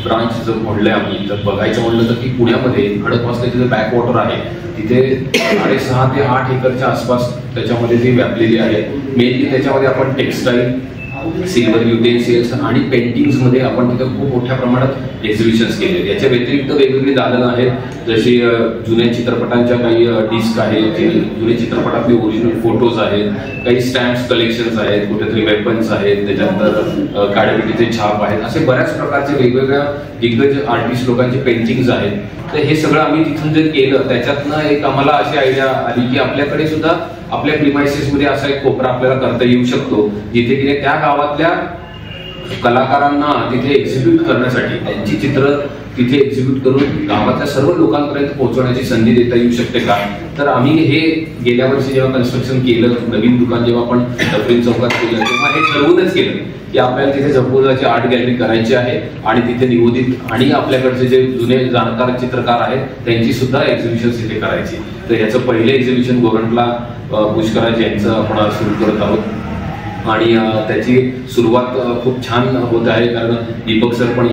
Branch जर म्हणलंय आम्ही तर बघायचं म्हणलं तर की पुण्यामध्ये खडकवासल्याचे जे बॅकवॉटर आहे तिथे 6.5 ते 8 एकरच्या आसपास त्याच्यामध्ये ती व्यापलेली आहे. मेनली त्याच्यामध्ये आपण टेक्स्टाईल, सिल्वर युटेन्सिल्स आणि पेंटिंग्स मध्ये आपण तिथे खूप मोठ्या प्रमाणात एक्झिबिशन्स केले. याच्या व्यतिरिक्त वेगवेगळी दालनं आहेत, जशी जुन्या चित्रपटांच्या काही डिस्क आहेत, जुने चित्रपटातले ओरिजिनल फोटोज आहेत, काही स्टॅम्प्स कलेक्शन्स आहेत, कुठेतरी वेपन्स आहेत, त्याच्यानंतर काळेपिटीचे छाप आहेत, असे बऱ्याच प्रकारचे वेगवेगळ्या दिग्गज आर्टिस्ट लोकांचे पेंटिंग्स आहेत. तर हे सगळं आम्ही तिथून जे केलं त्याच्यातनं एक आम्हाला अशी आयडिया आली की आपल्याकडे सुद्धा आपल्या प्रिमायसेस मध्ये असा एक कोपरा आपल्याला करता येऊ शकतो जिथे की त्या गावातल्या कलाकारांना तिथे एक्झिक्यूट करण्यासाठी त्यांची चित्र तिथे एक्झिक्यूट करून गावातल्या सर्व लोकांपर्यंत पोहोचवण्याची संधी देता येऊ शकते का. तर आम्ही हे गेल्या वर्षी जेव्हा कन्स्ट्रक्शन केलं, नवीन दुकान जेव्हा आपण दफरीन चौकात केलं, तेव्हा हे ठरवूनच केलं की आपल्याला तिथे जपूरची आर्ट गॅलरी करायची आहे आणि तिथे निवोदित आणि आपल्याकडचे जे जुने जाणकार चित्रकार आहेत त्यांची सुद्धा एक्झिबिशन तिथे करायची. तर याचं पहिलं एक्झिबिशन गोरंटला पुष्कराज यांचं आपण सुरू करत आहोत आणि त्याची सुरुवात खूप छान होत आहे, कारण दीपक सर पण